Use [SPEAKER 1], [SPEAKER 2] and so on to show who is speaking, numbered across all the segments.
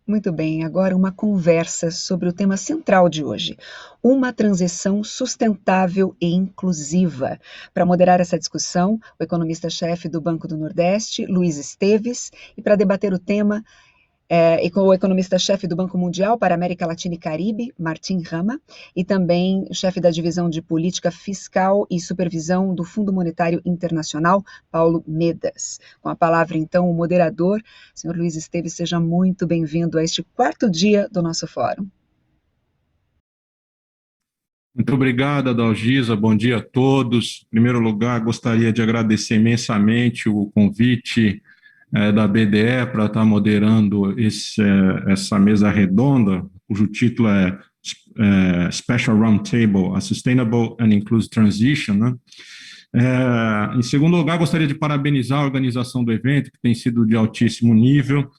[SPEAKER 1] Muito bem, agora uma conversa sobre o tema central de hoje, uma transição sustentável e inclusiva. Para moderar essa discussão, o economista-chefe do Banco do Nordeste, Luiz Esteves, e para debater o tema, e com o economista-chefe do Banco Mundial para a América Latina e Caribe, Martim Rama, e também o chefe da Divisão de Política Fiscal e Supervisão do Fundo Monetário Internacional, Paulo Medas. Com a palavra, então, o moderador, senhor Luiz Esteves, seja muito bem-vindo a este quarto dia do nosso fórum.
[SPEAKER 2] Muito obrigado, Adalgisa. Bom dia a todos. Em primeiro lugar, gostaria de agradecer imensamente o convite da BDE para estar moderando essa mesa redonda, cujo título é Special Roundtable, a Sustainable and Inclusive Transition, né? Em segundo lugar, gostaria de parabenizar a organização do evento, que tem sido de altíssimo nível.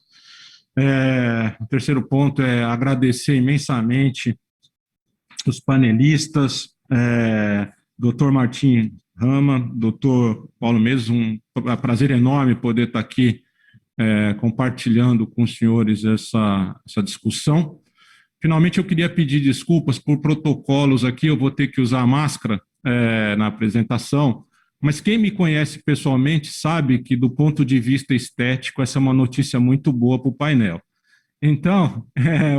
[SPEAKER 2] O terceiro ponto é agradecer imensamente os panelistas, Dr. Martim Rama, Dr. Paulo Medas, um prazer enorme poder estar aqui compartilhando com os senhores essa discussão. Finalmente, eu queria pedir desculpas por protocolos aqui, eu vou ter que usar máscara na apresentação, mas quem me conhece pessoalmente sabe que, do ponto de vista estético, essa é uma notícia muito boa para o painel. Então,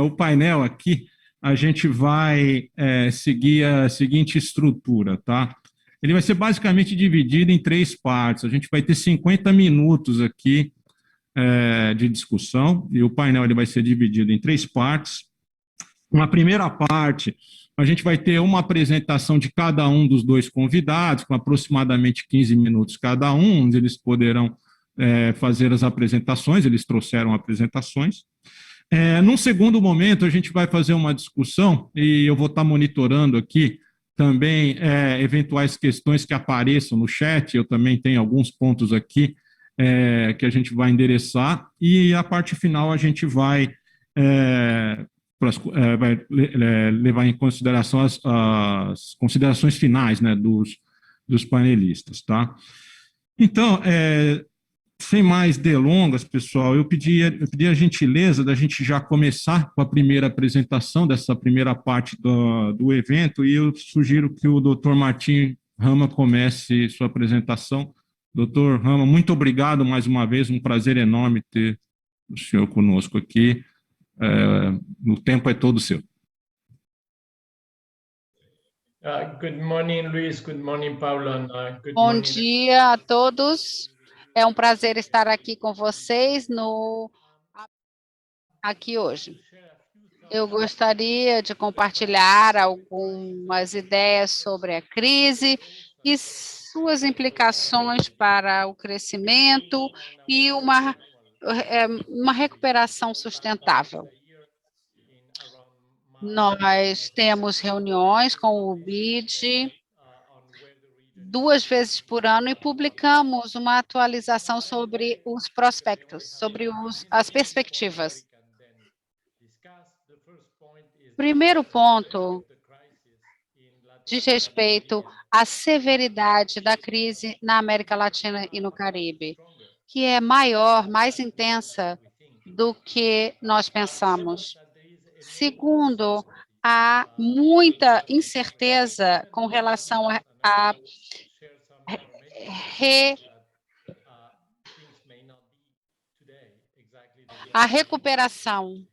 [SPEAKER 2] o painel aqui, a gente vai seguir a seguinte estrutura, tá? Ele vai ser basicamente dividido em 3 partes. A gente vai ter 50 minutos aqui de discussão, e o painel ele vai ser dividido em 3 partes. Na primeira parte, a gente vai ter uma apresentação de cada um dos 2 convidados, com aproximadamente 15 minutos cada um, onde eles poderão fazer as apresentações, eles trouxeram apresentações. Num segundo momento, a gente vai fazer uma discussão, e eu vou estar monitorando aqui também eventuais questões que apareçam no chat, eu também tenho alguns pontos aqui que a gente vai endereçar, e a parte final a gente vai levar em consideração as considerações finais, né, dos panelistas, tá? Então, sem mais delongas, pessoal, eu pedi a gentileza da gente já começar com a primeira apresentação dessa primeira parte do evento, e eu sugiro que o Dr. Martim Rama comece sua apresentação. Dr. Rama, muito obrigado mais uma vez, um prazer enorme ter o senhor conosco aqui. O tempo é todo seu.
[SPEAKER 3] Good morning, Luiz. Good morning, Paulo.
[SPEAKER 4] Bom dia a todos. É um prazer estar aqui com vocês aqui hoje. Eu gostaria de compartilhar algumas ideias sobre a crise e suas implicações para o crescimento e uma recuperação sustentável. Nós temos reuniões com o BID 2 vezes por ano e publicamos uma atualização sobre os prospectos, sobre as perspectivas. Primeiro ponto diz respeito à severidade da crise na América Latina e no Caribe, que é maior, mais intensa do que nós pensamos. Segundo, há muita incerteza com relação à recuperação.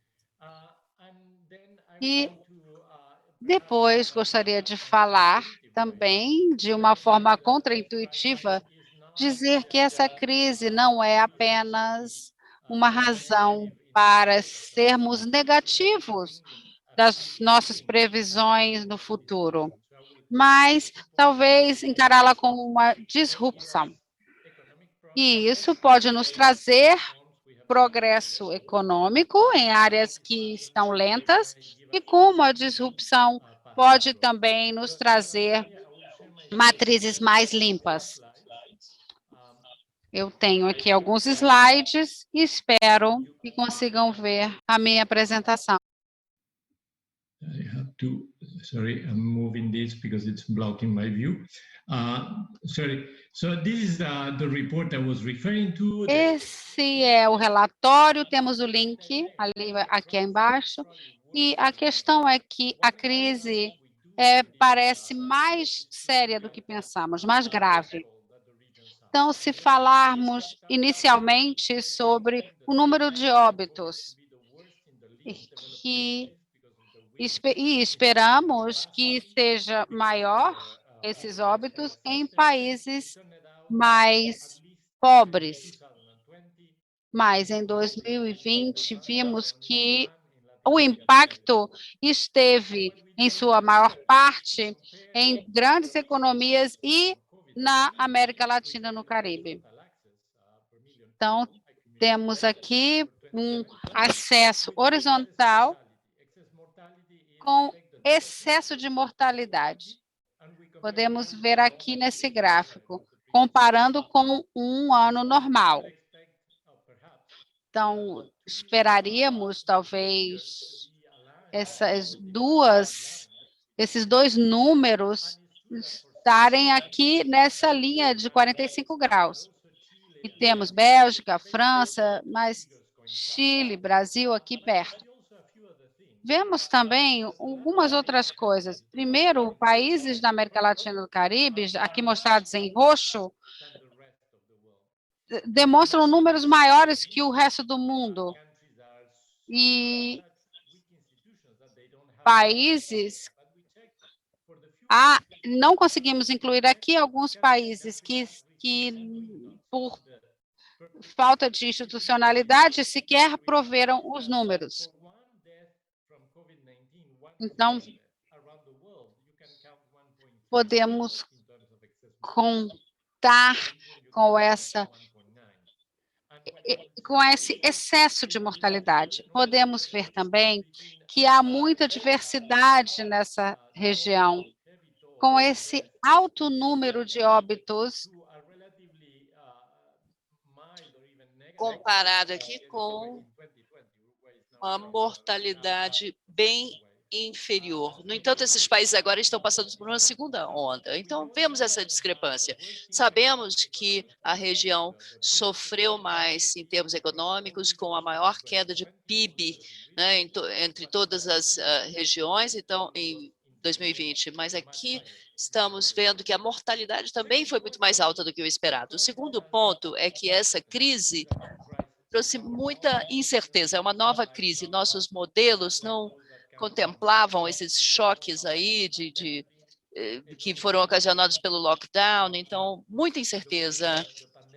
[SPEAKER 4] E depois gostaria de falar também, de uma forma contraintuitiva, dizer que essa crise não é apenas uma razão para sermos negativos das nossas previsões no futuro, mas talvez encará-la como uma disrupção. E isso pode nos trazer progresso econômico em áreas que estão lentas, e como a disrupção pode também nos trazer matrizes mais limpas. Eu tenho aqui alguns slides e espero que consigam ver a minha apresentação.
[SPEAKER 3] You have sorry, I'm moving this because it's blocking my view. Sorry. So this is the report I was referring to.
[SPEAKER 4] Esse é o relatório, temos o link ali, aqui embaixo, e a questão é que a crise parece mais séria do que pensamos, mais grave. Então, se falarmos inicialmente sobre o número de óbitos, e esperamos que seja maior esses óbitos em países mais pobres. Mas em 2020 vimos que o impacto esteve, em sua maior parte, em grandes economias e na América Latina e no Caribe. Então, temos aqui um acesso horizontal com excesso de mortalidade. Podemos ver aqui nesse gráfico, comparando com um ano normal. Então, esperaríamos, talvez, esses dois números estarem aqui nessa linha de 45 graus. E temos Bélgica, França, mas Chile, Brasil aqui perto. Vemos também algumas outras coisas. Primeiro, países da América Latina e do Caribe, aqui mostrados em roxo, demonstram números maiores que o resto do mundo. E países... não conseguimos incluir aqui alguns países que por falta de institucionalidade, sequer proveram os números. Então, podemos contar com esse excesso de mortalidade. Podemos ver também que há muita diversidade nessa região, com esse alto número de óbitos,
[SPEAKER 5] comparado aqui com uma mortalidade bem inferior. No entanto, esses países agora estão passando por uma segunda onda. Então, vemos essa discrepância. Sabemos que a região sofreu mais em termos econômicos, com a maior queda de PIB, né, entre todas as regiões, então, em 2020. Mas aqui estamos vendo que a mortalidade também foi muito mais alta do que o esperado. O segundo ponto é que essa crise trouxe muita incerteza, é uma nova crise. Nossos modelos não contemplavam esses choques aí que foram ocasionados pelo lockdown, então, muita incerteza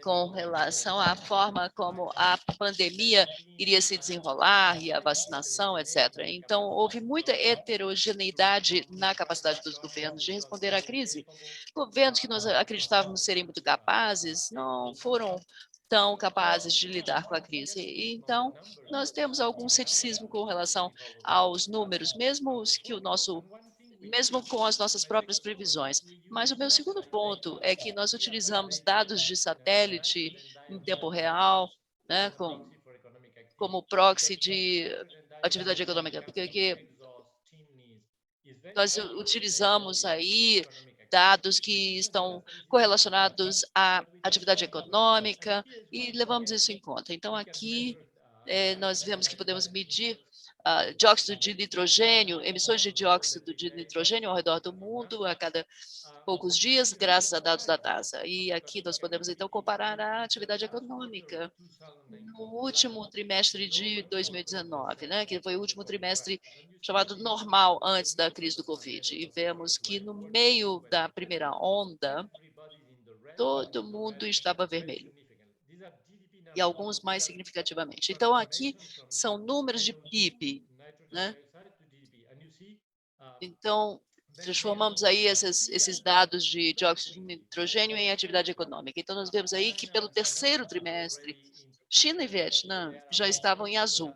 [SPEAKER 5] com relação à forma como a pandemia iria se desenrolar e a vacinação, etc. Então, houve muita heterogeneidade na capacidade dos governos de responder à crise. Governos que nós acreditávamos serem muito capazes não foram tão capazes de lidar com a crise. Então, nós temos algum ceticismo com relação aos números, mesmo com as nossas próprias previsões. Mas o meu segundo ponto é que nós utilizamos dados de satélite em tempo real, né, como proxy de atividade econômica, porque nós utilizamos aí dados que estão correlacionados à atividade econômica e levamos isso em conta. Então, aqui nós vemos que podemos medir dióxido de nitrogênio, emissões de dióxido de nitrogênio ao redor do mundo a cada poucos dias, graças a dados da TASA. E aqui nós podemos, então, comparar a atividade econômica no último trimestre de 2019, né, que foi o último trimestre chamado normal antes da crise do Covid. E vemos que no meio da primeira onda, todo mundo estava vermelho. E alguns mais significativamente. Então, aqui são números de PIB, né? Então, transformamos aí esses dados de dióxido de nitrogênio em atividade econômica. Então, nós vemos aí que pelo terceiro trimestre, China e Vietnã já estavam em azul.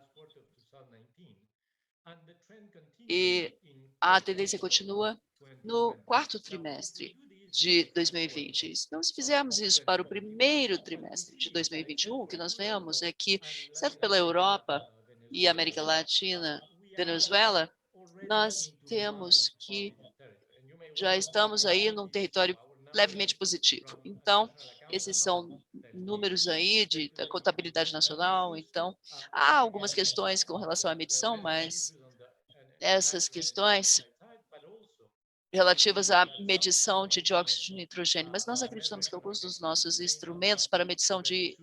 [SPEAKER 5] E a tendência continua no quarto trimestre de 2020. Então, se fizermos isso para o primeiro trimestre de 2021, o que nós vemos é que, exceto pela Europa e América Latina, Venezuela, nós temos que já estamos aí num território levemente positivo. Então, esses são números aí da contabilidade nacional. Então, há algumas questões com relação à medição, mas essas questões relativas à medição de dióxido de nitrogênio, mas nós acreditamos que alguns dos nossos instrumentos para medição de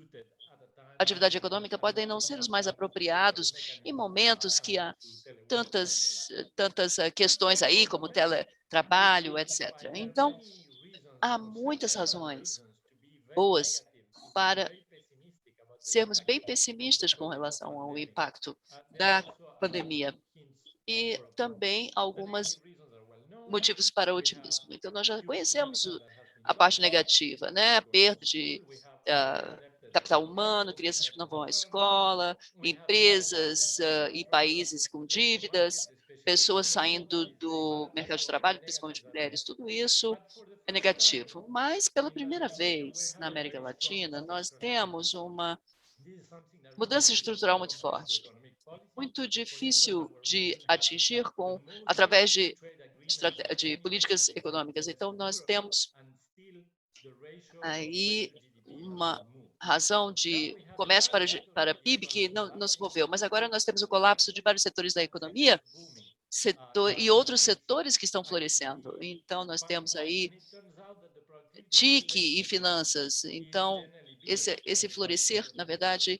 [SPEAKER 5] atividade econômica podem não ser os mais apropriados em momentos que há tantas questões aí, como teletrabalho, etc. Então, há muitas razões boas para sermos bem pessimistas com relação ao impacto da pandemia e também alguns motivos para otimismo. Então, nós já conhecemos a parte negativa, né? A perda de capital humano, crianças que não vão à escola, empresas e países com dívidas, pessoas saindo do mercado de trabalho, principalmente mulheres, tudo isso é negativo. Mas, pela primeira vez na América Latina, nós temos uma mudança estrutural muito forte, muito difícil de atingir através de políticas econômicas. Então, nós temos aí uma razão de comércio para PIB que não se moveu, mas agora nós temos o colapso de vários setores da economia e outros setores que estão florescendo. Então, nós temos aí TIC e finanças. Então, esse florescer, na verdade,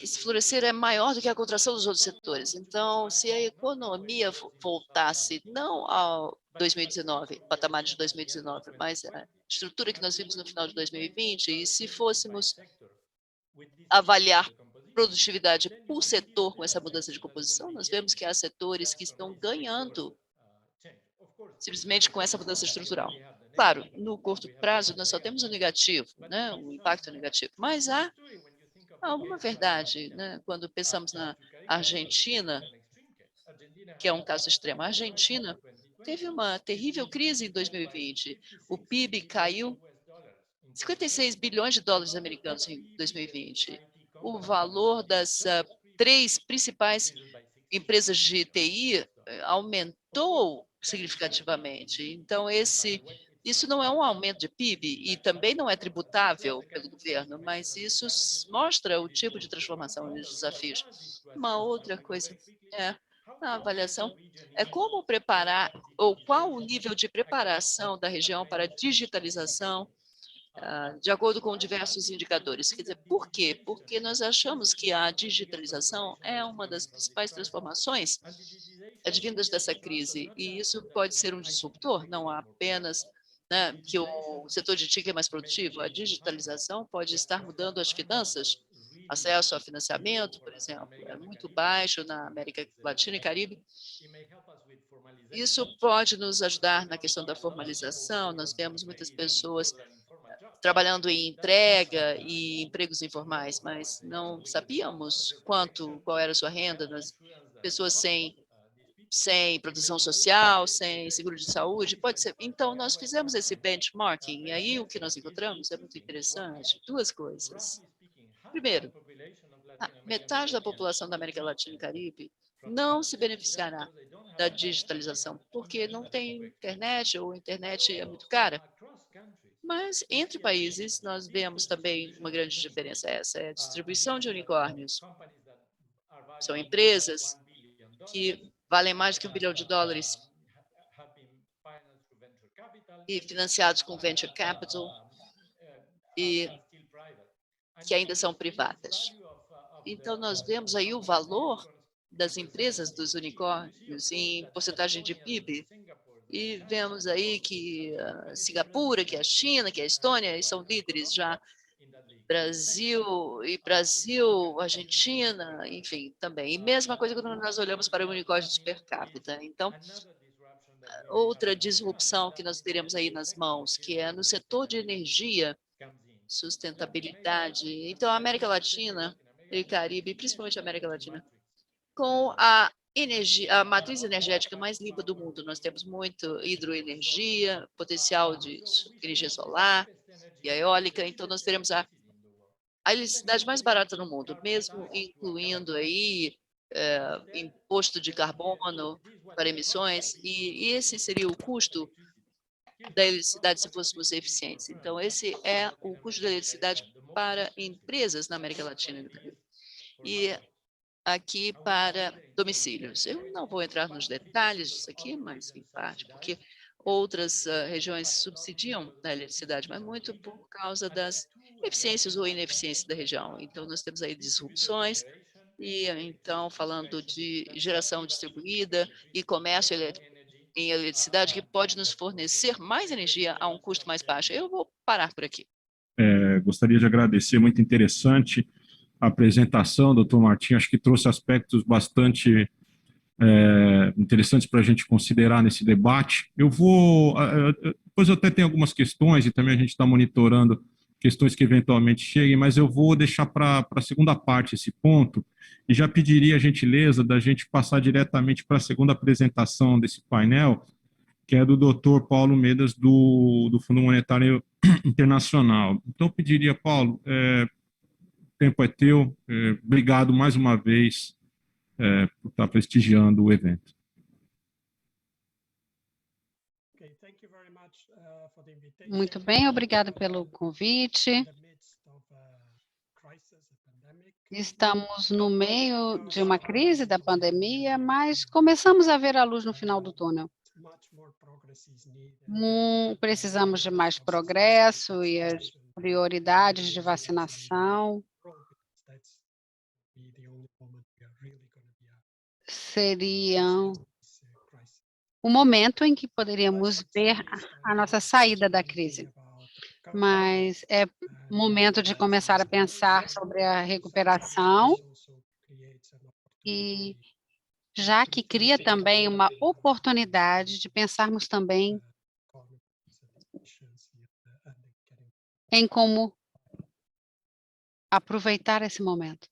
[SPEAKER 5] esse florescer é maior do que a contração dos outros setores. Então, se a economia voltasse não ao 2019, patamar de 2019, mas a estrutura que nós vimos no final de 2020, e se fôssemos avaliar produtividade por setor com essa mudança de composição, nós vemos que há setores que estão ganhando simplesmente com essa mudança estrutural. Claro, no curto prazo, nós só temos o negativo, né, o impacto negativo, mas há alguma verdade, né, quando pensamos na Argentina, que é um caso extremo. A Argentina teve uma terrível crise em 2020. O PIB caiu 56 bilhões de dólares americanos em 2020. O valor das 3 principais empresas de TI aumentou significativamente. Então, isso não é um aumento de PIB e também não é tributável pelo governo, mas isso mostra o tipo de transformação e os desafios. Uma outra coisa é a avaliação é como preparar ou qual o nível de preparação da região para a digitalização, de acordo com diversos indicadores. Quer dizer, por quê? Porque nós achamos que a digitalização é uma das principais transformações advindas dessa crise, e isso pode ser um disruptor, não apenas, né, que o setor de TIC é mais produtivo, a digitalização pode estar mudando as finanças, acesso a financiamento, por exemplo, é muito baixo na América Latina e Caribe. Isso pode nos ajudar na questão da formalização, nós vemos muitas pessoas trabalhando em entrega e empregos informais, mas não sabíamos qual era a sua renda, pessoas sem proteção social, sem seguro de saúde, pode ser. Então, nós fizemos esse benchmarking, e aí o que nós encontramos é muito interessante, duas coisas. Primeiro, metade da população da América Latina e Caribe não se beneficiará da digitalização, porque não tem internet ou a internet é muito cara. Mas, entre países, nós vemos também uma grande diferença. Essa é a distribuição de unicórnios. São empresas que valem mais do que $1 bilhão e financiados com venture capital e que ainda são privadas. Então, nós vemos aí o valor das empresas, dos unicórnios, em porcentagem de PIB, e vemos aí que Singapura, que a China, que a Estônia, são líderes já. Brasil, Argentina, enfim, também. E mesma coisa quando nós olhamos para o unicórnio per capita. Então, outra disrupção que nós teremos aí nas mãos, que é no setor de energia, sustentabilidade. Então, a América Latina e Caribe, principalmente a América Latina, com a matriz energética mais limpa do mundo. Nós temos muito hidroenergia, potencial de energia solar e eólica, então nós teremos a eletricidade mais barata no mundo, mesmo incluindo aí imposto de carbono para emissões, e esse seria o custo da eletricidade se fôssemos eficientes. Então, esse é o custo da eletricidade para empresas na América Latina e no Caribe. E aqui para domicílios. Eu não vou entrar nos detalhes disso aqui, mas em parte, porque outras regiões subsidiam a eletricidade, mas muito por causa das eficiências ou ineficiências da região. Então, nós temos aí disrupções, e então, falando de geração distribuída e comércio em eletricidade, que pode nos fornecer mais energia a um custo mais baixo. Eu vou parar por aqui.
[SPEAKER 2] Gostaria de agradecer, muito interessante a apresentação, doutor Martim, acho que trouxe aspectos bastante interessantes para a gente considerar nesse debate. Depois eu até tenho algumas questões e também a gente está monitorando questões que eventualmente cheguem, mas eu vou deixar para a segunda parte esse ponto e já pediria a gentileza da gente passar diretamente para a segunda apresentação desse painel, que é do doutor Paulo Medas, do Fundo Monetário Internacional. Então, eu pediria, Paulo, o tempo é teu, obrigado mais uma vez por estar prestigiando o evento.
[SPEAKER 4] Muito bem, obrigado pelo convite. Estamos no meio de uma crise da pandemia, mas começamos a ver a luz no final do túnel. Precisamos de mais progresso e as prioridades de vacinação seriam o momento em que poderíamos ver a nossa saída da crise. Mas é momento de começar a pensar sobre a recuperação, e já que cria também uma oportunidade de pensarmos também em como aproveitar esse momento.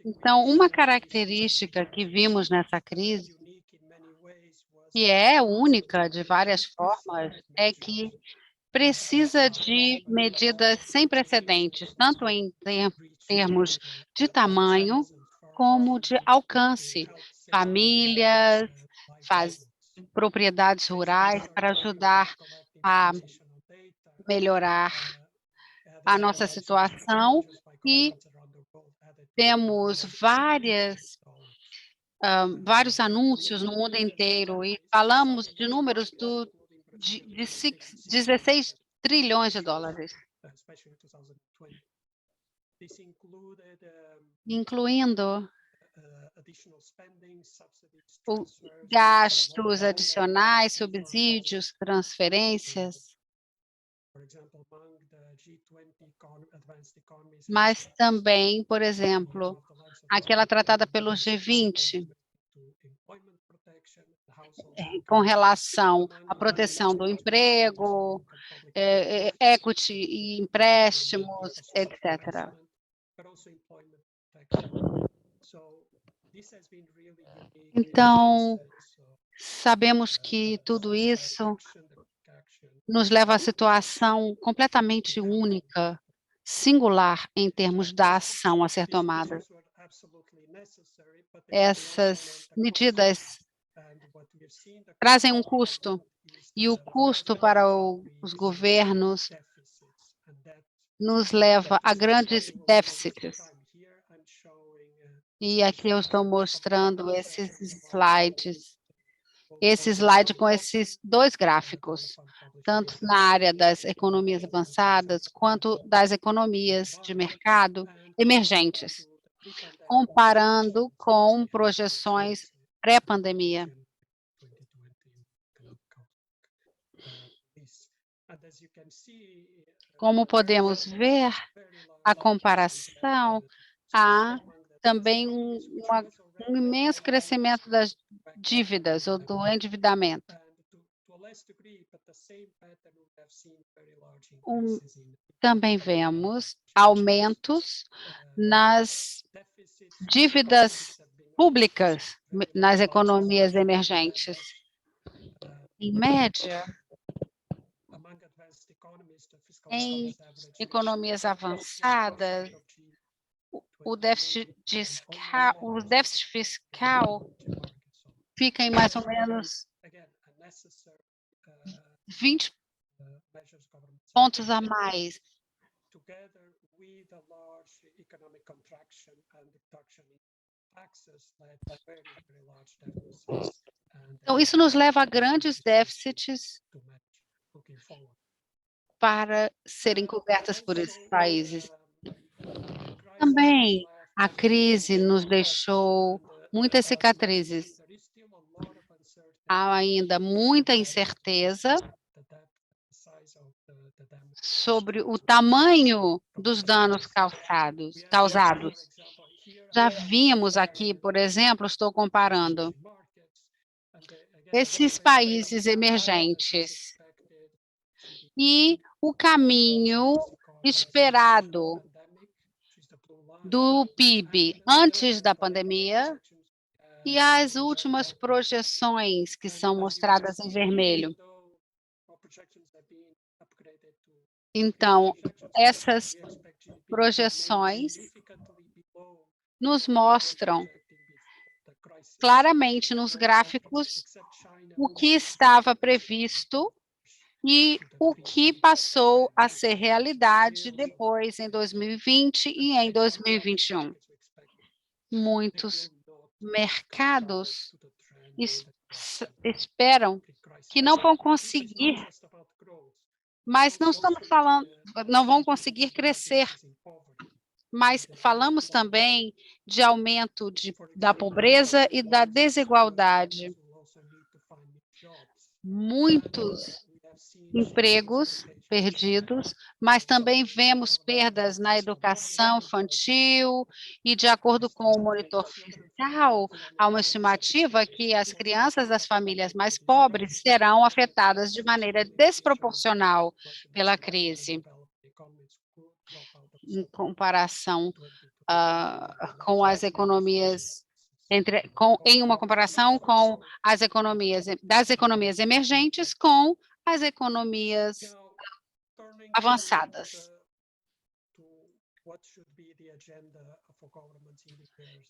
[SPEAKER 4] Então, uma característica que vimos nessa crise, que é única de várias formas, é que precisa de medidas sem precedentes, tanto em termos de tamanho como de alcance. Famílias, propriedades rurais, para ajudar a melhorar a nossa situação, e temos vários anúncios no mundo inteiro, e falamos de números de 16 trilhões de dólares, incluindo gastos adicionais, subsídios, transferências, mas também, por exemplo, aquela tratada pelo G20, com relação à proteção do emprego, equity e empréstimos, etc. Então, sabemos que tudo isso nos leva a situação completamente única, singular em termos da ação a ser tomada. Essas medidas trazem um custo, e o custo para os governos nos leva a grandes déficits. E aqui eu estou mostrando esse slide com esses dois gráficos, tanto na área das economias avançadas, quanto das economias de mercado emergentes, comparando com projeções pré-pandemia. Como podemos ver, a comparação, há também um imenso crescimento das dívidas ou do endividamento. Também vemos aumentos nas dívidas públicas nas economias emergentes. Em média, Em economias avançadas, o déficit fiscal fica em mais ou menos 20 pontos a mais. Então, isso nos leva a grandes déficits para serem cobertas por esses países. Também a crise nos deixou muitas cicatrizes. Há ainda muita incerteza sobre o tamanho dos danos causados. Já vimos aqui, por exemplo, estou comparando esses países emergentes e o caminho esperado do PIB antes da pandemia e as últimas projeções que são mostradas em vermelho. Então, essas projeções nos mostram claramente nos gráficos o que estava previsto e o que passou a ser realidade depois em 2020 e em 2021. Muitos mercados esperam que não vão conseguir, mas não estamos falando, não vão conseguir crescer. Mas falamos também de aumento da pobreza e da desigualdade. Muitos empregos perdidos, mas também vemos perdas na educação infantil e, de acordo com o monitor fiscal, há uma estimativa que as crianças das famílias mais pobres serão afetadas de maneira desproporcional pela crise, em comparação com as economias em uma comparação com as economias das economias emergentes com as economias avançadas.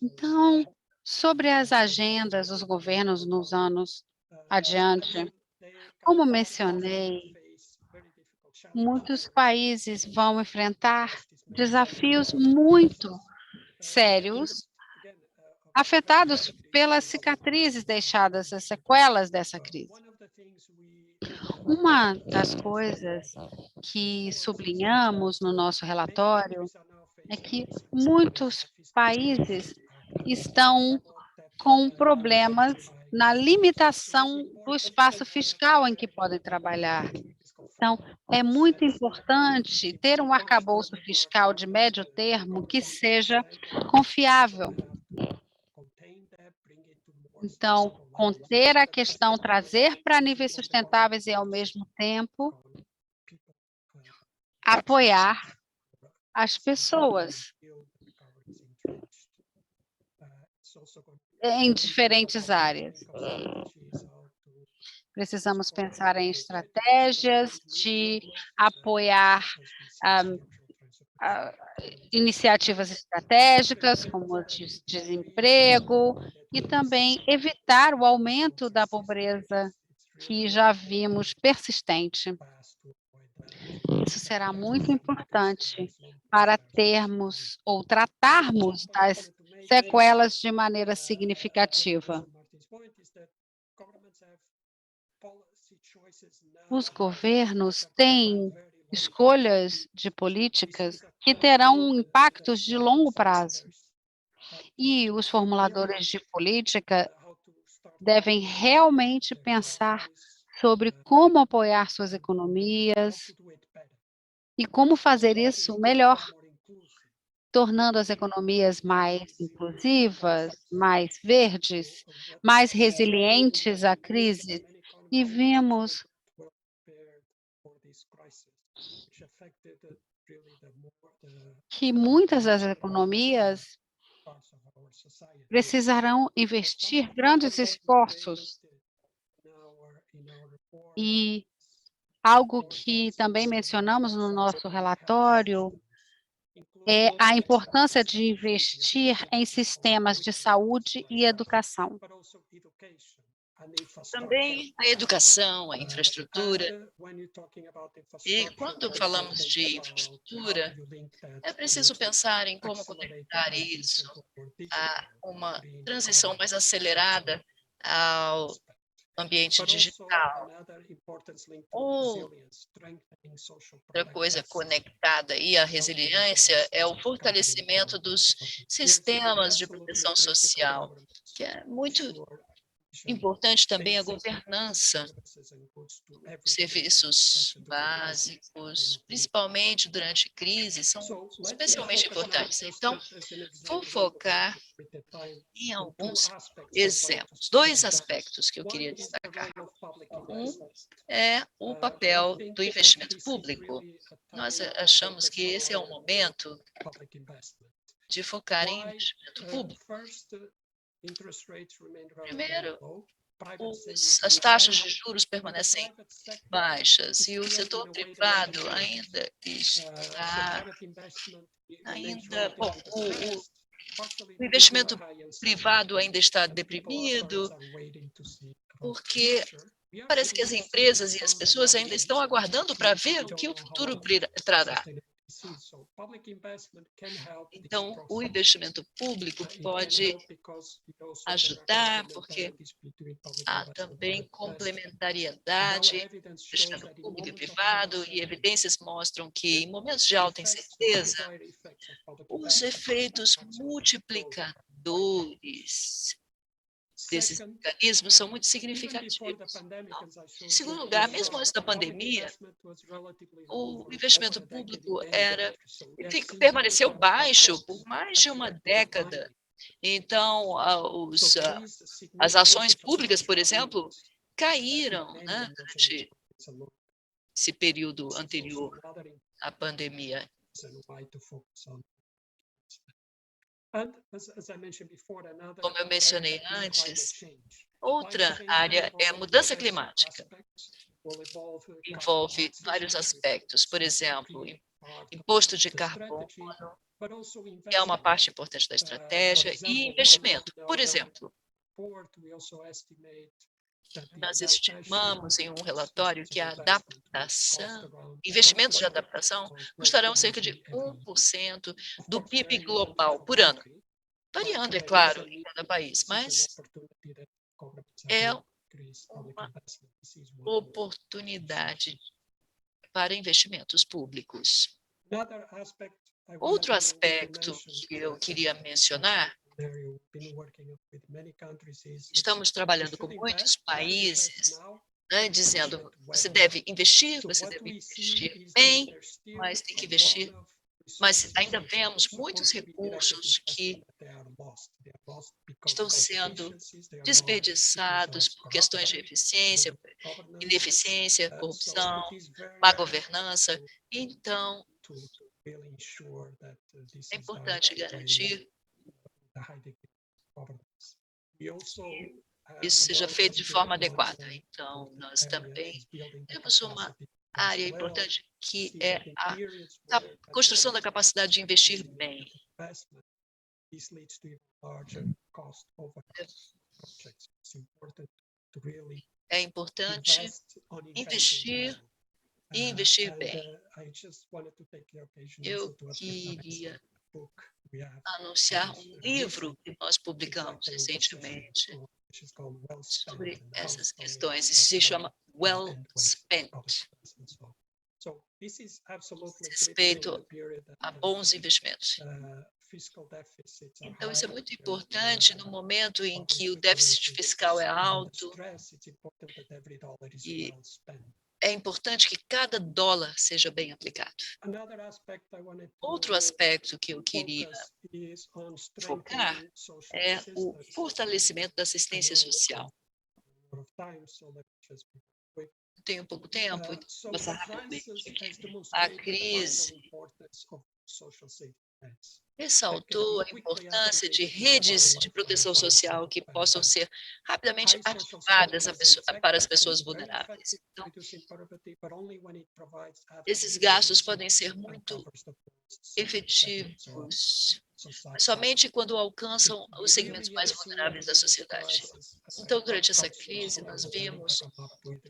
[SPEAKER 4] Então, sobre as agendas dos governos nos anos adiante, como mencionei, muitos países vão enfrentar desafios muito sérios, afetados pelas cicatrizes deixadas, as sequelas dessa crise. Uma das coisas que sublinhamos no nosso relatório é que muitos países estão com problemas na limitação do espaço fiscal em que podem trabalhar. Então, é muito importante ter um arcabouço fiscal de médio termo que seja confiável. Então, conter a questão, trazer para níveis sustentáveis e, ao mesmo tempo, apoiar as pessoas em diferentes áreas. Precisamos pensar em estratégias de apoiar iniciativas estratégicas, como o desemprego, e também evitar o aumento da pobreza que já vimos persistente. Isso será muito importante para termos ou tratarmos das sequelas de maneira significativa. Os governos têm escolhas de políticas que terão impactos de longo prazo. E os formuladores de política devem realmente pensar sobre como apoiar suas economias e como fazer isso melhor, tornando as economias mais inclusivas, mais verdes, mais resilientes à crise. E vimos que muitas das economias precisarão investir grandes esforços e Algo que também mencionamos no nosso relatório é a importância de investir em sistemas de saúde e educação.
[SPEAKER 5] Também a educação, a infraestrutura. E quando falamos de infraestrutura, é preciso pensar em como conectar isso a uma transição mais acelerada ao ambiente digital. Outra coisa conectada aí à resiliência é o fortalecimento dos sistemas de proteção social, que é muito importante também a governança, serviços básicos, principalmente durante crise, são especialmente importantes. Então, vou focar em alguns exemplos, 2 aspectos que eu queria destacar. Um é o papel do investimento público. Nós achamos que esse é o momento de focar em investimento público. Primeiro, as taxas de juros permanecem baixas e o setor privado ainda está bom, o investimento privado ainda está deprimido, porque parece que as empresas e as pessoas ainda estão aguardando para ver o que o futuro trará. Então, o investimento público pode ajudar, porque há também complementariedade entre investimento público e privado, e evidências mostram que, em momentos de alta incerteza, os efeitos multiplicadores desses mecanismos são muito significativos. Em segundo lugar, mesmo antes da pandemia, o investimento público permaneceu baixo por mais de uma década. Então, as ações públicas, por exemplo, caíram, né, durante esse período anterior à pandemia. Como eu mencionei antes, outra área é a mudança climática. Envolve vários aspectos, por exemplo, imposto de carbono, que é uma parte importante da estratégia, e investimento. Por exemplo, nós estimamos em um relatório que a investimentos de adaptação custarão cerca de 1% do PIB global por ano. Variando, é claro, em cada país, mas é uma oportunidade para investimentos públicos. Outro aspecto que eu queria mencionar, estamos trabalhando com muitos países, né, dizendo, você deve investir bem, mas tem que investir. Mas ainda vemos muitos recursos que estão sendo desperdiçados por questões de ineficiência, corrupção, má governança. Então, é importante garantir que isso seja feito de forma adequada. Então, nós também temos uma área importante que é a construção da capacidade de investir bem. É importante investir e investir bem. Eu queria anunciar um livro que nós publicamos recentemente sobre essas questões. Se chama Well Spent. Respeito a bons investimentos. Então, isso é muito importante no momento em que o déficit fiscal é alto e é importante que cada dólar seja bem aplicado. Outro aspecto que eu queria focar é o fortalecimento da assistência social. Tenho pouco tempo, então vou passar rapidamente. A crise ressaltou a importância de redes de proteção social que possam ser rapidamente ativadas para as pessoas vulneráveis. Então, esses gastos podem ser muito efetivos, mas somente quando alcançam os segmentos mais vulneráveis da sociedade. Então, durante essa crise, nós vimos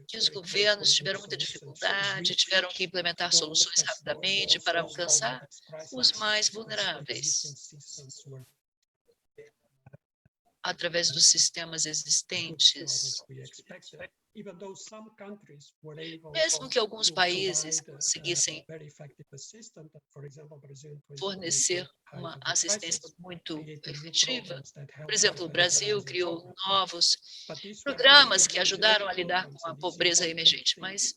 [SPEAKER 5] que os governos tiveram muita dificuldade, tiveram que implementar soluções rapidamente para alcançar os mais vulneráveis através dos sistemas existentes. Mesmo que alguns países conseguissem fornecer uma assistência muito efetiva, por exemplo, o Brasil criou novos programas que ajudaram a lidar com a pobreza emergente, mas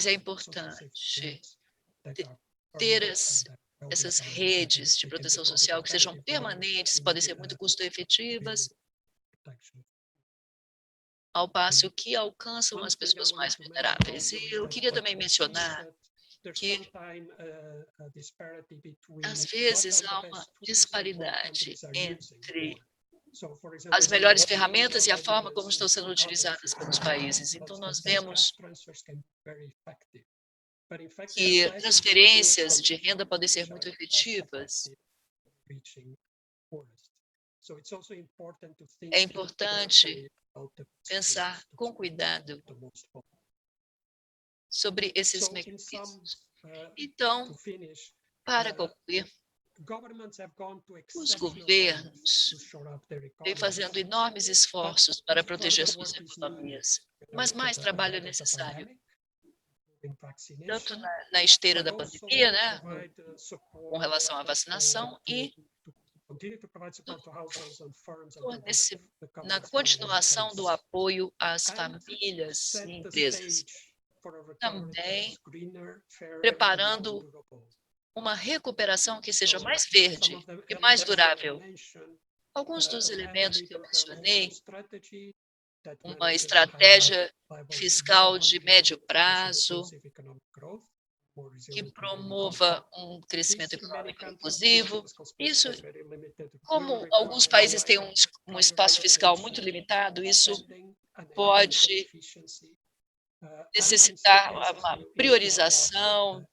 [SPEAKER 5] é importante ter essas redes de proteção social que sejam permanentes, podem ser muito custo-efetivas, ao passo que alcançam as pessoas mais vulneráveis. E eu queria também mencionar que, às vezes, há uma disparidade entre as melhores ferramentas e a forma como estão sendo utilizadas pelos países. Então, nós vemos que transferências de renda podem ser muito efetivas. É importante pensar com cuidado sobre esses mecanismos. Então, para concluir, os governos vêm fazendo enormes esforços para proteger suas economias, mas mais trabalho é necessário, tanto na esteira da pandemia, né, com relação à vacinação, e na continuação do apoio às famílias e empresas. Também preparando uma recuperação que seja mais verde e mais durável. Alguns dos elementos que eu mencionei, uma estratégia fiscal de médio prazo, que promova um crescimento econômico inclusivo. Isso, como alguns países têm um espaço fiscal muito limitado, isso pode necessitar uma priorização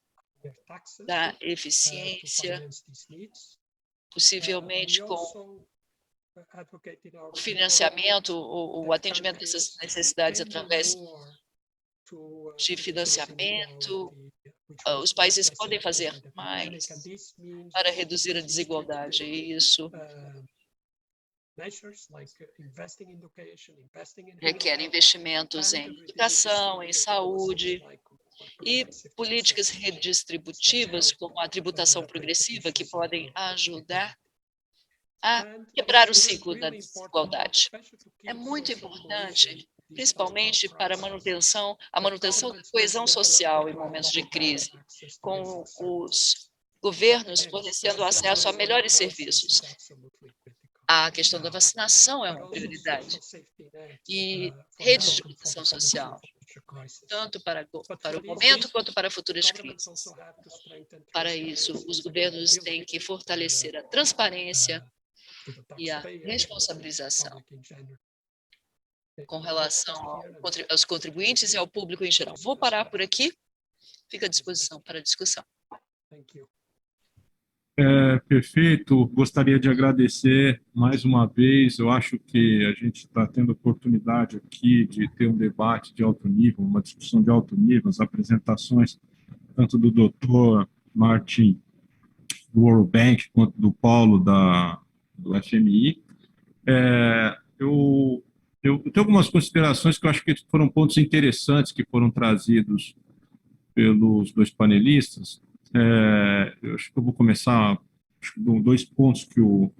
[SPEAKER 5] da eficiência, possivelmente com o financiamento, o atendimento dessas necessidades através de financiamento. Os países podem fazer mais para reduzir a desigualdade, e isso requer investimentos em educação, em saúde e políticas redistributivas, como a tributação progressiva, que podem ajudar a quebrar o ciclo da desigualdade. É muito importante, principalmente para a manutenção da coesão social em momentos de crise, com os governos fornecendo acesso a melhores serviços. A questão da vacinação é uma prioridade, e redes de proteção social, tanto para o momento quanto para futuras crises. Para isso, os governos têm que fortalecer a transparência e a responsabilização com relação aos contribuintes e ao público em geral. Vou parar por aqui, fica à disposição para a discussão.
[SPEAKER 2] Perfeito, gostaria de agradecer mais uma vez. Eu acho que a gente está tendo oportunidade aqui de ter um debate de alto nível, uma discussão de alto nível, as apresentações tanto do Dr. Martin do World Bank quanto do Paulo do FMI. Eu tenho algumas considerações que eu acho que foram pontos interessantes que foram trazidos pelos dois panelistas. Eu acho que eu vou começar com dois pontos que o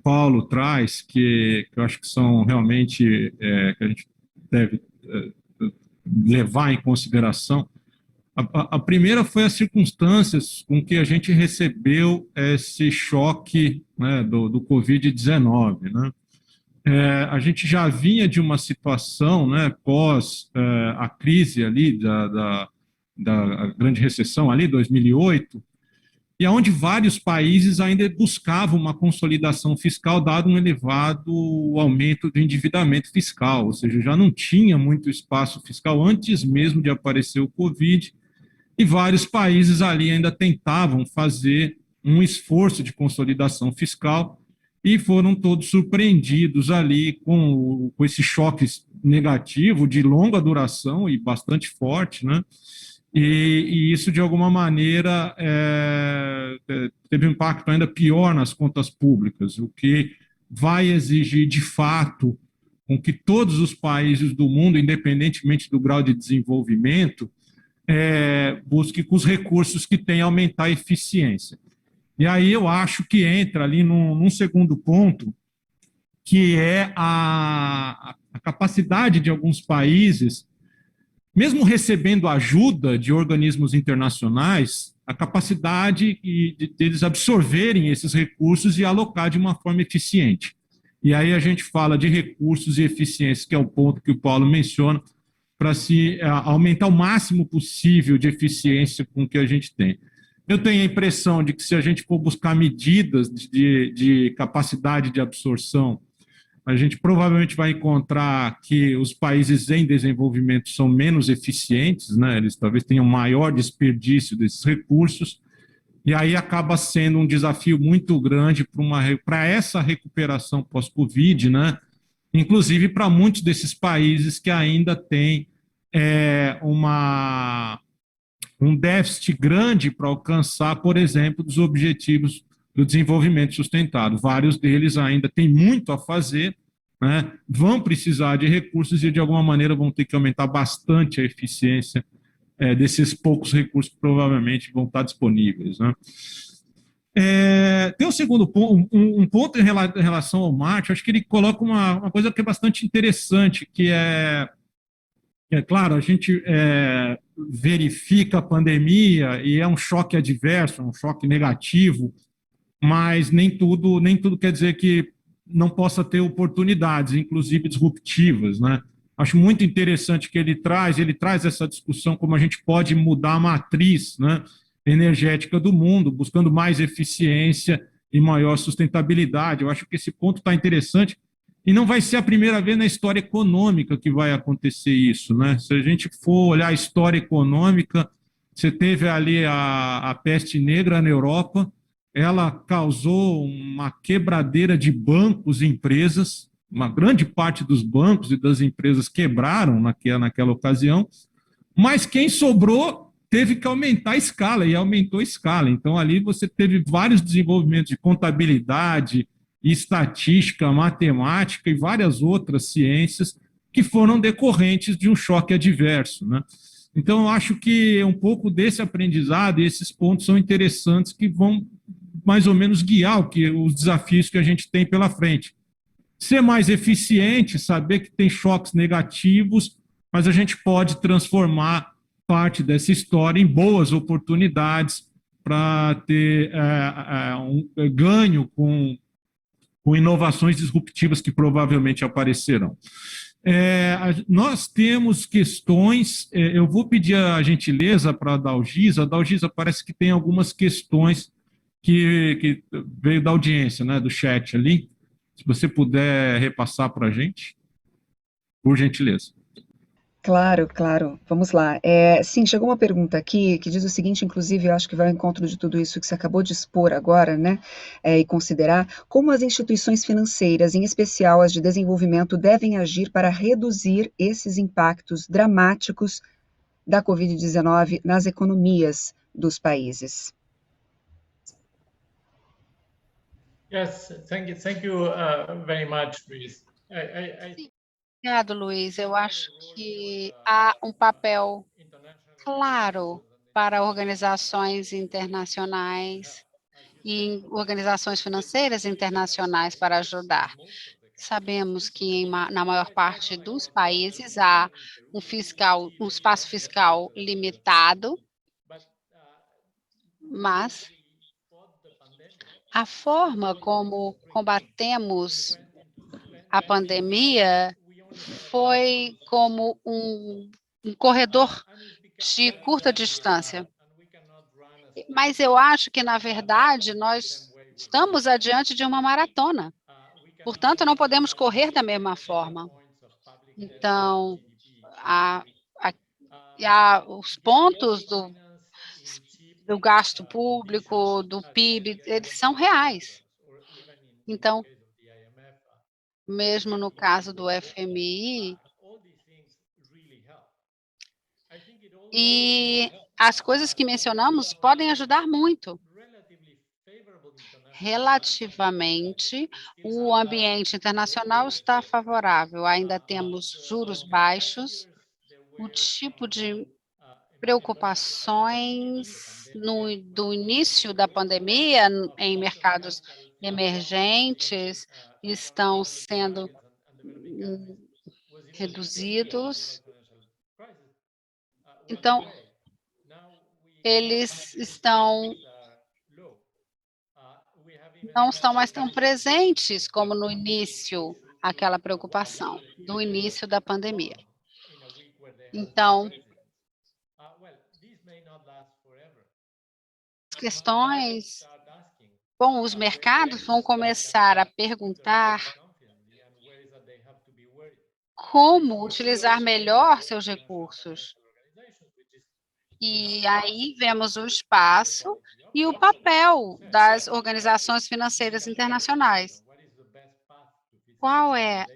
[SPEAKER 2] Paulo traz, que eu acho que são realmente que a gente deve levar em consideração. A primeira foi as circunstâncias com que a gente recebeu esse choque, né, do Covid-19, né? a gente já vinha de uma situação, né, pós a crise ali da grande recessão ali, 2008, e onde vários países ainda buscavam uma consolidação fiscal, dado um elevado aumento do endividamento fiscal, ou seja, já não tinha muito espaço fiscal antes mesmo de aparecer o Covid, e vários países ali ainda tentavam fazer um esforço de consolidação fiscal e foram todos surpreendidos ali com esse choque negativo de longa duração e bastante forte, né? E isso, de alguma maneira, teve um impacto ainda pior nas contas públicas, o que vai exigir, de fato, com que todos os países do mundo, independentemente do grau de desenvolvimento, busque com os recursos que têm aumentar a eficiência. E aí eu acho que entra ali num segundo ponto, que é a capacidade de alguns países, mesmo recebendo ajuda de organismos internacionais, a capacidade deles absorverem esses recursos e alocar de uma forma eficiente. E aí a gente fala de recursos e eficiência, que é o ponto que o Paulo menciona, para se aumentar o máximo possível de eficiência com o que a gente tem. Eu tenho a impressão de que se a gente for buscar medidas de capacidade de absorção, a gente provavelmente vai encontrar que os países em desenvolvimento são menos eficientes, né? Eles talvez tenham maior desperdício desses recursos, e aí acaba sendo um desafio muito grande para essa recuperação pós-Covid, né? Inclusive para muitos desses países que ainda têm um déficit grande para alcançar, por exemplo, dos objetivos do desenvolvimento sustentável. Vários deles ainda têm muito a fazer, né? Vão precisar de recursos e, de alguma maneira, vão ter que aumentar bastante a eficiência desses poucos recursos que provavelmente vão estar disponíveis, né? Tem um segundo ponto, um ponto em relação ao Marte, acho que ele coloca uma coisa que é bastante interessante, que claro, a gente verifica a pandemia e é um choque adverso, um choque negativo, mas nem tudo quer dizer que não possa ter oportunidades, inclusive disruptivas, né? Acho muito interessante que ele traz essa discussão como a gente pode mudar a matriz, né, energética do mundo, buscando mais eficiência e maior sustentabilidade. Eu acho que esse ponto está interessante e não vai ser a primeira vez na história econômica que vai acontecer isso, né? Se a gente for olhar a história econômica, você teve ali a peste negra na Europa, ela causou uma quebradeira de bancos e empresas, uma grande parte dos bancos e das empresas quebraram naquela ocasião, mas quem sobrou teve que aumentar a escala, e aumentou a escala. Então, ali você teve vários desenvolvimentos de contabilidade, estatística, matemática e várias outras ciências que foram decorrentes de um choque adverso, né? Então, eu acho que um pouco desse aprendizado e esses pontos são interessantes que vão mais ou menos guiar os desafios que a gente tem pela frente. Ser mais eficiente, saber que tem choques negativos, mas a gente pode transformar parte dessa história em boas oportunidades para ter um ganho com inovações disruptivas que provavelmente aparecerão. Nós temos questões, eu vou pedir a gentileza para a Dalgisa. A Dalgisa parece que tem algumas questões que veio da audiência, né, do chat ali. Se você puder repassar para a gente, por gentileza.
[SPEAKER 1] Claro, claro. Vamos lá. Sim, chegou uma pergunta aqui que diz o seguinte, inclusive, eu acho que vai ao encontro de tudo isso que você acabou de expor agora, né? E considerar como as instituições financeiras, em especial as de desenvolvimento, devem agir para reduzir esses impactos dramáticos da Covid-19 nas economias dos países.
[SPEAKER 3] Yes, thank you very much, Luiz.
[SPEAKER 4] Obrigado, Luiz. Eu acho que há um papel claro para organizações internacionais e organizações financeiras internacionais para ajudar. Sabemos que na maior parte dos países há um espaço fiscal limitado, mas a forma como combatemos A pandemia foi como um corredor de curta distância. Mas eu acho que, na verdade, nós estamos adiante de uma maratona. Portanto, não podemos correr da mesma forma. Então, a, os pontos do gasto público, do PIB, eles são reais. Então, mesmo no caso do FMI, e as coisas que mencionamos podem ajudar muito. Relativamente, o ambiente internacional está favorável. Ainda temos juros baixos, o tipo de preocupações do início da pandemia em mercados emergentes estão sendo reduzidos. Então, eles não estão mais tão presentes como no início, aquela preocupação do início da pandemia. Então, as questões, bom, os mercados vão começar a perguntar como utilizar melhor seus recursos. E aí vemos o espaço e o papel das organizações financeiras internacionais. Qual é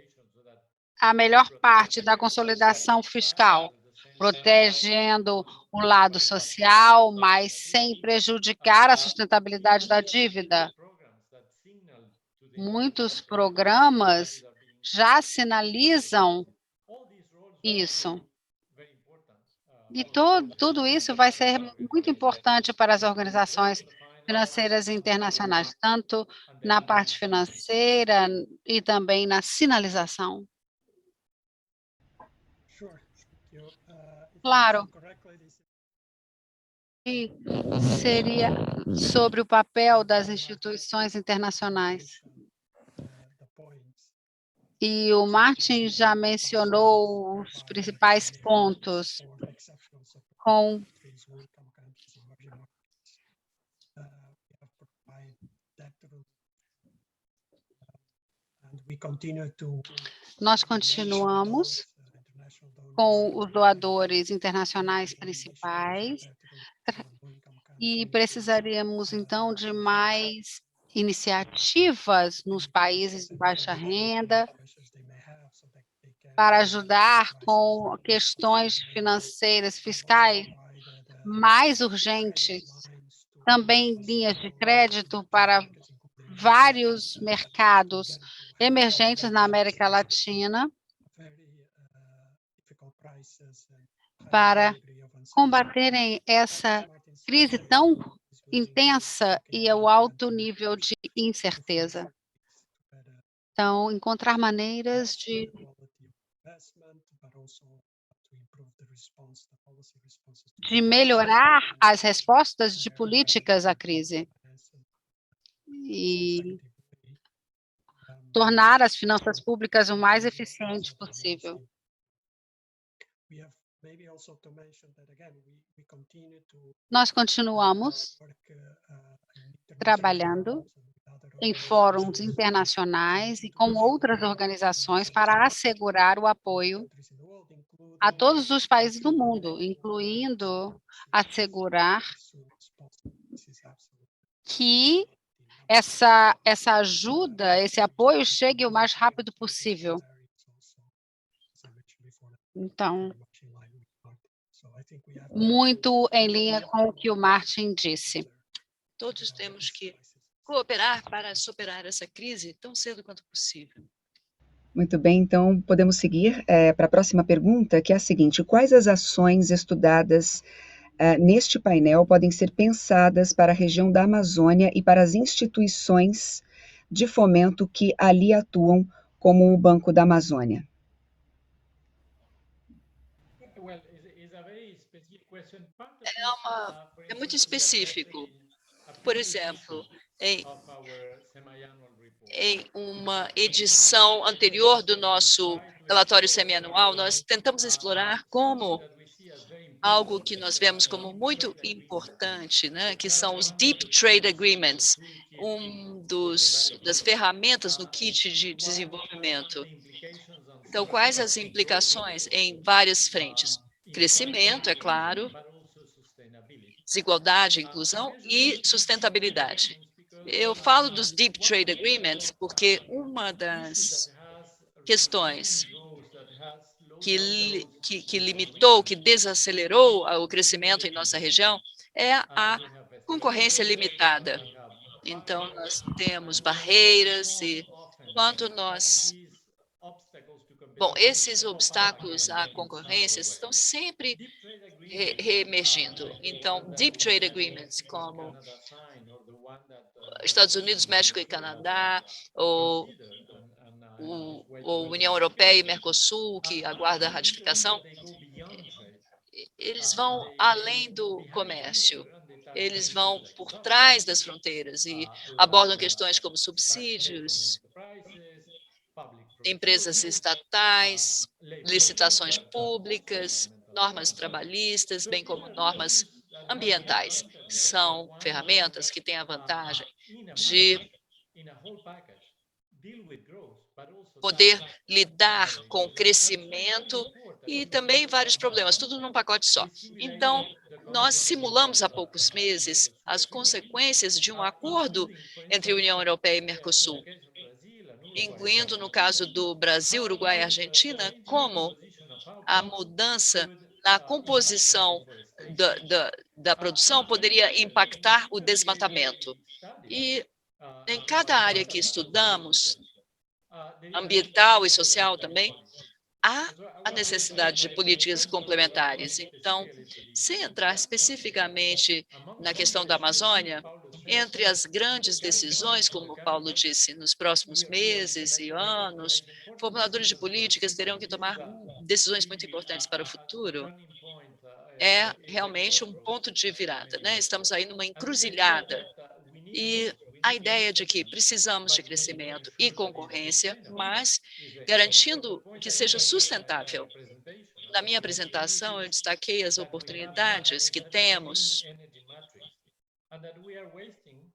[SPEAKER 4] a melhor parte da consolidação fiscal? Protegendo o lado social, mas sem prejudicar a sustentabilidade da dívida. Muitos programas já sinalizam isso. E tudo isso vai ser muito importante para as organizações financeiras internacionais, tanto na parte financeira e também na sinalização. Claro. E seria sobre o papel das instituições internacionais. E o Martin já mencionou os principais pontos com nós continuamos com os doadores internacionais principais e precisaríamos, então, de mais iniciativas nos países de baixa renda para ajudar com questões financeiras, fiscais mais urgentes, também linhas de crédito para vários mercados emergentes na América Latina, para combaterem essa crise tão intensa e o alto nível de incerteza. Então, encontrar maneiras de melhorar as respostas de políticas à crise e tornar as finanças públicas o mais eficiente possível. Nós continuamos trabalhando em fóruns internacionais e com outras organizações para assegurar o apoio a todos os países do mundo, incluindo assegurar que essa ajuda, esse apoio chegue o mais rápido possível. Então, muito em linha com o que o Martin disse.
[SPEAKER 5] Todos temos que cooperar para superar essa crise tão cedo quanto possível.
[SPEAKER 1] Muito bem, então podemos seguir para a próxima pergunta, que é a seguinte: quais as ações estudadas neste painel podem ser pensadas para a região da Amazônia e para as instituições de fomento que ali atuam, como o Banco da Amazônia?
[SPEAKER 5] É muito específico. Por exemplo, em uma edição anterior do nosso relatório semianual, nós tentamos explorar como algo que nós vemos como muito importante, né, que são os Deep Trade Agreements, das ferramentas no kit de desenvolvimento. Então, quais as implicações em várias frentes? Crescimento, é claro, desigualdade, inclusão e sustentabilidade. Eu falo dos Deep Trade Agreements porque uma das questões que limitou, que desacelerou o crescimento em nossa região é a concorrência limitada. Então, nós temos barreiras e quanto nós... Bom, esses obstáculos à concorrência estão sempre reemergindo. Então, Deep Trade Agreements, como Estados Unidos, México e Canadá, ou União Europeia e Mercosul, que aguarda a ratificação, eles vão além do comércio, eles vão por trás das fronteiras e abordam questões como subsídios, empresas estatais, licitações públicas, normas trabalhistas, bem como normas ambientais. São ferramentas que têm a vantagem de poder lidar com o crescimento e também vários problemas, tudo num pacote só. Então, nós simulamos há poucos meses as consequências de um acordo entre a União Europeia e Mercosul, incluindo, no caso do Brasil, Uruguai e Argentina, como a mudança na composição da produção poderia impactar o desmatamento. E em cada área que estudamos, ambiental e social também, há a necessidade de políticas complementares. Então, sem entrar especificamente na questão da Amazônia, entre as grandes decisões, como o Paulo disse, nos próximos meses e anos, formuladores de políticas terão que tomar decisões muito importantes para o futuro. É realmente um ponto de virada, né? Estamos aí numa encruzilhada. E a ideia de que precisamos de crescimento e concorrência, mas garantindo que seja sustentável. Na minha apresentação, eu destaquei as oportunidades que temos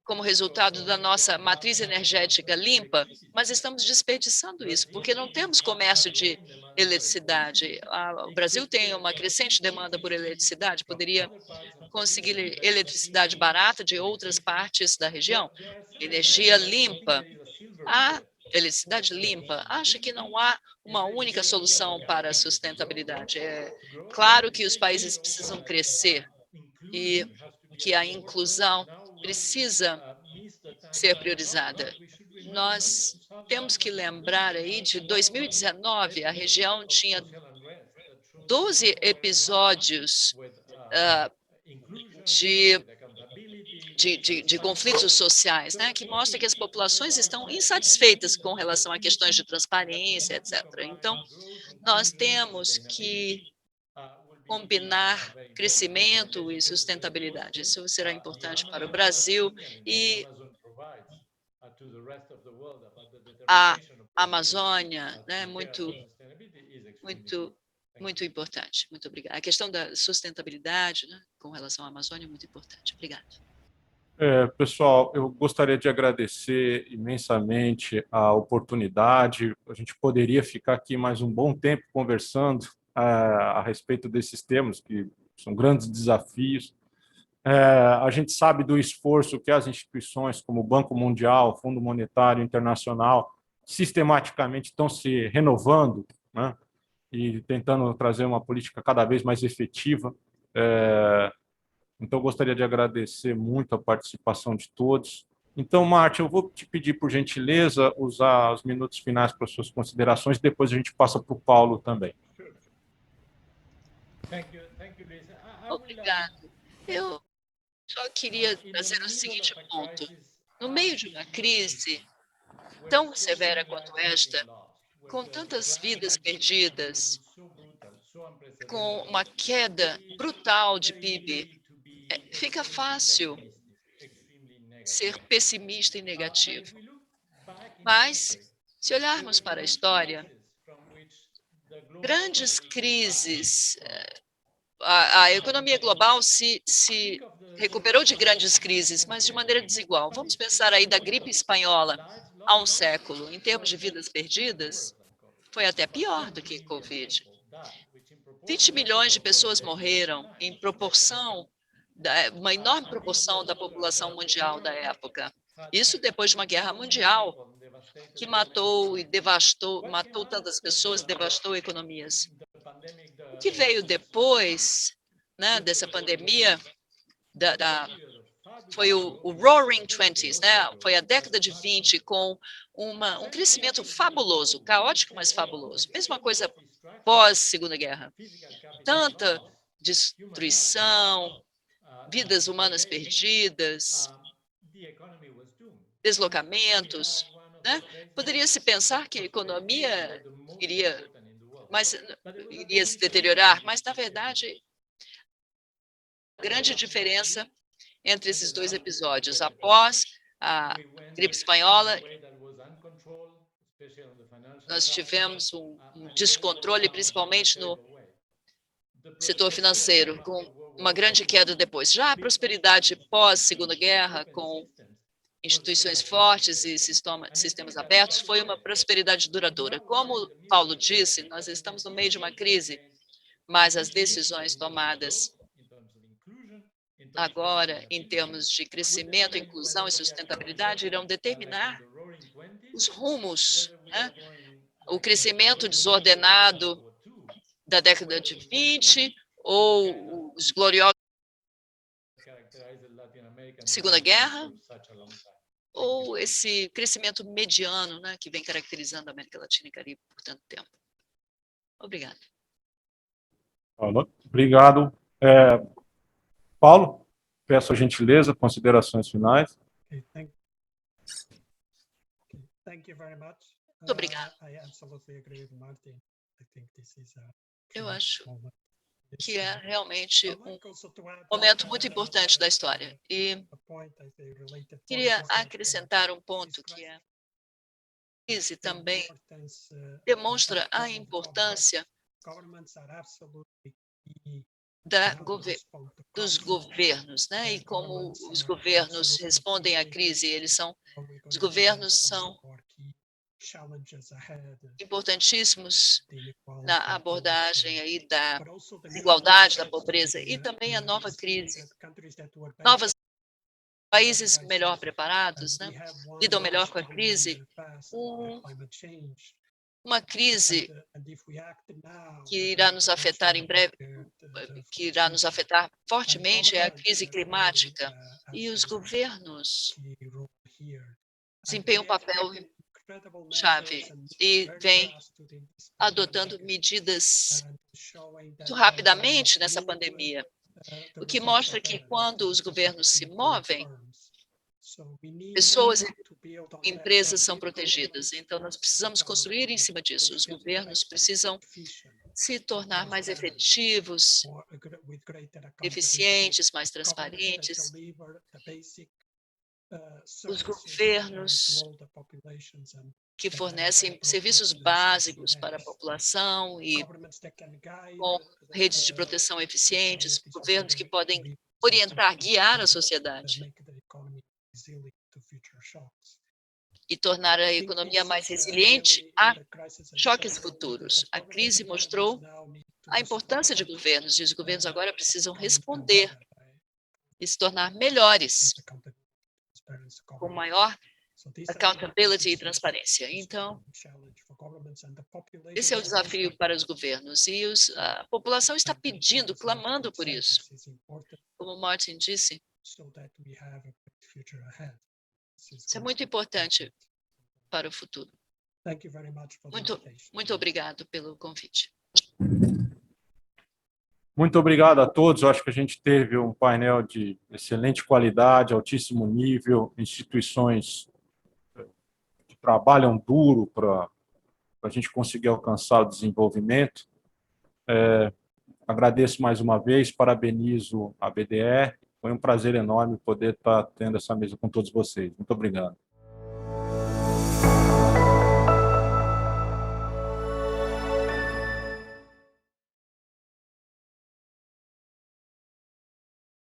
[SPEAKER 5] como resultado da nossa matriz energética limpa, mas estamos desperdiçando isso, porque não temos comércio de eletricidade. O Brasil tem uma crescente demanda por eletricidade, poderia conseguir eletricidade barata de outras partes da região, energia limpa. A eletricidade limpa, acho que não há uma única solução para a sustentabilidade. É claro que os países precisam crescer e que a inclusão precisa ser priorizada. Nós temos que lembrar aí de 2019, a região tinha 12 episódios de conflitos sociais, né, que mostra que as populações estão insatisfeitas com relação a questões de transparência, etc. Então, nós temos que combinar crescimento e sustentabilidade. Isso será importante para o Brasil e a Amazônia, né, muito importante. Muito obrigada. A questão da sustentabilidade, né, com relação à Amazônia é muito importante. Obrigada.
[SPEAKER 2] Pessoal, eu gostaria de agradecer imensamente a oportunidade. A gente poderia ficar aqui mais um bom tempo conversando a respeito desses temas, que são grandes desafios. A gente sabe do esforço que as instituições como o Banco Mundial, Fundo Monetário Internacional, sistematicamente estão se renovando, né, e tentando trazer uma política cada vez mais efetiva. Então, gostaria de agradecer muito a participação de todos. Então, Martin, eu vou te pedir, por gentileza, usar os minutos finais para as suas considerações, depois a gente passa para o Paulo também.
[SPEAKER 5] Obrigado. Eu só queria trazer o seguinte ponto. No meio de uma crise tão severa quanto esta, com tantas vidas perdidas, com uma queda brutal de PIB, fica fácil ser pessimista e negativo. Mas, se olharmos para a história, grandes crises, a economia global se recuperou de grandes crises, mas de maneira desigual. Vamos pensar aí da gripe espanhola há um século. Em termos de vidas perdidas, foi até pior do que Covid. 20 milhões de pessoas morreram em proporção, uma enorme proporção da população mundial da época. Isso depois de uma guerra mundial que matou tantas pessoas, devastou economias. O que veio depois, né, dessa pandemia foi o Roaring Twenties, né? Foi a década de 20 com um crescimento fabuloso, caótico, mas fabuloso. Mesma coisa pós-Segunda Guerra. Tanta destruição, vidas humanas perdidas, deslocamentos, né? Poderia-se pensar que a economia iria se deteriorar, mas, na verdade, a grande diferença entre esses dois episódios, após a gripe espanhola, nós tivemos um descontrole, principalmente no setor financeiro, com uma grande queda depois. Já a prosperidade pós-Segunda Guerra, com instituições fortes e sistemas abertos, foi uma prosperidade duradoura. Como Paulo disse, nós estamos no meio de uma crise, mas as decisões tomadas agora, em termos de crescimento, inclusão e sustentabilidade, irão determinar os rumos, né? O crescimento desordenado da década de 20 ou os gloriosos Segunda Guerra, ou esse crescimento mediano, né, que vem caracterizando a América Latina e Caribe por tanto tempo. Obrigada.
[SPEAKER 6] Obrigado. Paulo, peço a gentileza, considerações finais.
[SPEAKER 5] Muito obrigado. Eu acho que é realmente um momento muito importante da história. E queria acrescentar um ponto que a crise também demonstra a importância dos governos, né? E como os governos respondem à crise. Os governos são importantíssimos na abordagem aí da desigualdade, da pobreza e também a nova crise. Novos países melhor preparados, né, lidam melhor com a crise. Uma crise que irá nos afetar em breve, que irá nos afetar fortemente, é a crise climática. E os governos desempenham um papel chave e vem adotando medidas muito rapidamente nessa pandemia, o que mostra que quando os governos se movem, pessoas e empresas são protegidas. Então, nós precisamos construir em cima disso. Os governos precisam se tornar mais efetivos, eficientes, mais transparentes. Os governos que fornecem serviços básicos para a população e com redes de proteção eficientes, governos que podem orientar, guiar a sociedade e tornar a economia mais resiliente a choques futuros. A crise mostrou a importância de governos, e os governos agora precisam responder e se tornar melhores, com maior accountability e transparência. Então, esse é o desafio para os governos, e a população está pedindo, clamando por isso. Como o Martin disse, isso é muito importante para o futuro. Muito obrigado pelo convite.
[SPEAKER 6] Muito obrigado a todos. Eu acho que a gente teve um painel de excelente qualidade, altíssimo nível, instituições que trabalham duro para a gente conseguir alcançar o desenvolvimento. Agradeço mais uma vez, parabenizo a BDE, Foi um prazer enorme poder estar tendo essa mesa com todos vocês. Muito obrigado.